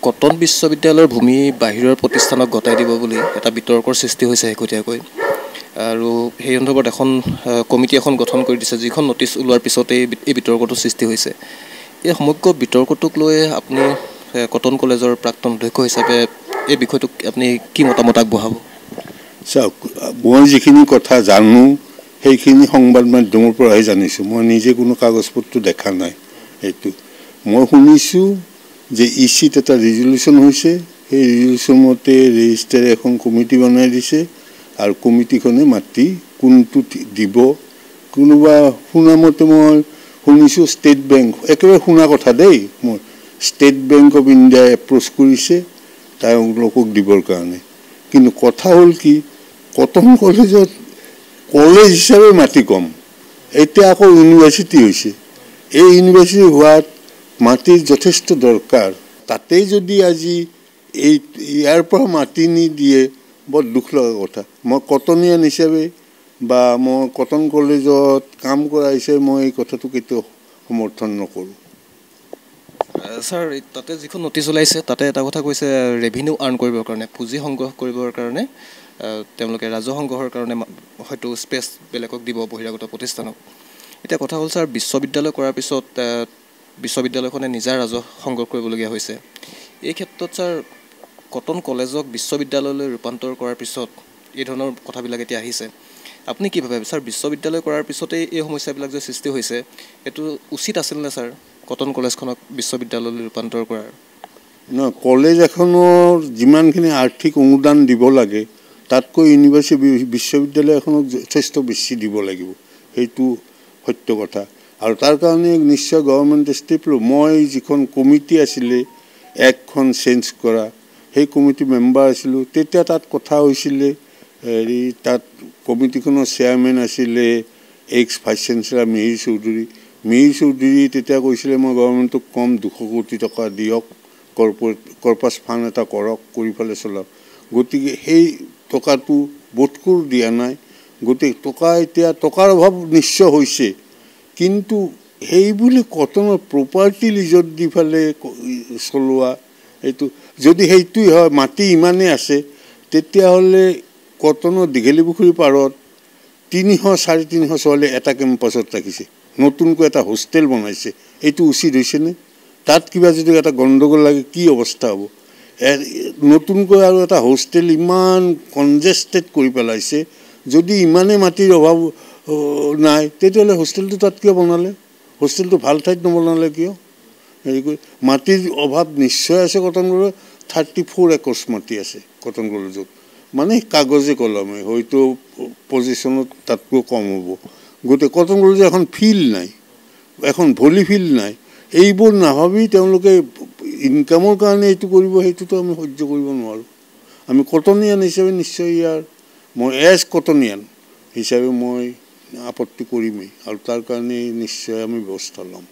Cotton বিশ্ববিদ্যালয়ৰ ভূমি বাহিৰৰ প্ৰতিষ্ঠানক গতাই দিব বুলি এটা বিতৰ্কৰ সৃষ্টি হৈছে শেহতীয়াকৈ আৰু সেই সন্দৰ্ভত এখন কমিটি এখন গঠন কৰি দিছে যিখন নটিচ ওলোৱাৰ পিছতেই এই বিতৰ্কটো সৃষ্টি হৈছে। এই সমগ্ৰ বিতৰ্কটোক লৈ আপুনি কটন কলেজৰ প্ৰাক্তন অধ্যক্ষ হিচাপে এই বিষয়টোক আপুনি কি মতামত আগবঢ়াব? চাওক, মই যিখিনি কথা জানো সেইখিনি সংবাদ মাধ্যমৰ পৰাহে জানিছোঁ। মই নিজে কোনো কাগজ পত্ৰ দেখা নাই। এইটো মই শুনিছোঁ যে ইচিত এটা ৰিজলিউশ্যন হৈছে, সেই ৰিজলিউশ্যন মতে ৰেজিষ্টাৰে এখন কমিটি বনাই দিছে আৰু কমিটিখনে মাতি কোনটো দিব। কোনোবা শুনামতে মই শুনিছোঁ ষ্টেট বেংক, একেবাৰে শুনা কথা দেই, মই ষ্টেট বেংক অফ ইণ্ডিয়াই এপ্ৰ'চ কৰিছে তেওঁলোকক দিবৰ কাৰণে। কিন্তু কথা হ'ল কি, কটন কলেজত কলেজ হিচাপে মাটি কম, এতিয়া আকৌ ইউনিভাৰ্চিটি হৈছে। এই ইউনিভাৰ্চিটি হোৱাত মাটিৰ যথেষ্ট দৰকাৰ। তাতেই যদি আজি ইয়াৰ পৰা মাটি নিদিয়ে বৰ দুখ লগা কথা। মই কটনিয়ান হিচাপে বা মই কটন কলেজত কাম কৰা হিচাপে মই এই কথাটো কেতিয়াও সমৰ্থন নকৰোঁ। ছাৰ, তাতে যিখন নটিচ ওলাইছে তাতে এটা কথা কৈছে, ৰেভিনিউ আৰ্ণ কৰিবৰ কাৰণে, পুঁজি সংগ্ৰহ কৰিবৰ কাৰণে তেওঁলোকে ৰাজহ সংগ্ৰহৰ কাৰণে হয়তো স্পেচ বেলেগক দিব, বহিৰাগত প্ৰতিষ্ঠানক। এতিয়া কথা হ'ল ছাৰ, বিশ্ববিদ্যালয় কৰাৰ পিছত বিশ্ববিদ্যালয়খনে নিজা ৰাজহ সংগ্ৰহ কৰিবলগীয়া হৈছে। এই ক্ষেত্ৰত ছাৰ, কটন কলেজক বিশ্ববিদ্যালয়লৈ ৰূপান্তৰ কৰাৰ পিছত এই ধৰণৰ কথাবিলাক এতিয়া আহিছে। আপুনি কি ভাবে ছাৰ, বিশ্ববিদ্যালয় কৰাৰ পিছতেই এই সমস্যাবিলাক যে সৃষ্টি হৈছে, এইটো উচিত আছিল নে ছাৰ, কটন কলেজখনক বিশ্ববিদ্যালয়লৈ ৰূপান্তৰ কৰাৰ? নহয়, কলেজ এখনৰ যিমানখিনি আৰ্থিক অনুদান দিব লাগে তাতকৈ ইউনিভাৰ্চিটি বিশ্ববিদ্যালয় এখনক যথেষ্ট বেছি দিব লাগিব, সেইটো সত্য কথা। আৰু তাৰ কাৰণে নিশ্চয় গভৰ্ণমেণ্টে ষ্টেপ ল'ব। মই যিখন কমিটি আছিলে একখন চেঞ্জ কৰা, সেই কমিটি মেম্বাৰ আছিলোঁ। তেতিয়া তাত কথা হৈছিলে, তাত কমিটিখনৰ চেয়াৰমেন আছিলে ex vice chancellor Mihir Choudhury. Mihir Choudhury তেতিয়া কৈছিলে, মই গভৰ্ণমেণ্টক কম 200 কোটি টকা দিয়ক, কৰ্পাছ ফাণ্ড এটা কৰক, কৰি পেলাই চলাওক। গতিকে সেই টকাটো বোধকৰো দিয়া নাই। গতিকে এতিয়া টকাৰ অভাৱ নিশ্চয় হৈছে, কিন্তু সেই বুলি কটনৰ প্ৰপাৰ্টি লিজত দি পেলাই চলোৱা, এইটো যদি সেইটোৱেই হয়, মাটি ইমানেই আছে, তেতিয়াহ'লে কটনৰ দীঘলী পুখুৰী পাৰত 300-350 ছোৱালী এটা কেম্পাছত ৰাখিছে, নতুনকৈ এটা হোষ্টেল বনাইছে। এইটো উচিত হৈছেনে? তাত কিবা যদি এটা গণ্ডগোল লাগে কি অৱস্থা হ'ব? নতুনকৈ আৰু এটা হোষ্টেল ইমান কনজেষ্টেড কৰি পেলাইছে। যদি ইমানেই মাটিৰ অভাৱ নাই, তেতিয়াহ'লে হোষ্টেলটো তাত কিয় বনালে? হোষ্টেলটো ভাল ঠাইত নবনালে কিয়? হেৰি কৰি মাটিৰ অভাৱ নিশ্চয় আছে কটন কলেজত। 34 একৰ্ছ মাটি আছে কটন কলেজত, মানে কাগজে কলমে, হয়তো পজিশ্যনত তাতকৈ কম হ'ব। গতিকে কটন কলেজত এখন ফিল্ড নাই, এখন ভলী ফিল্ড নাই। এইবোৰ নাভাবি তেওঁলোকে ইনকামৰ কাৰণে এইটো কৰিব, সেইটোতো আমি সহ্য কৰিব নোৱাৰোঁ। আমি কটনিয়ান হিচাপে নিশ্চয় মই এজ কটনিয়ান হিচাপে মই আপত্তি কৰিমেই, আৰু তাৰ কাৰণে নিশ্চয় আমি ব্যৱস্থা ল'ম।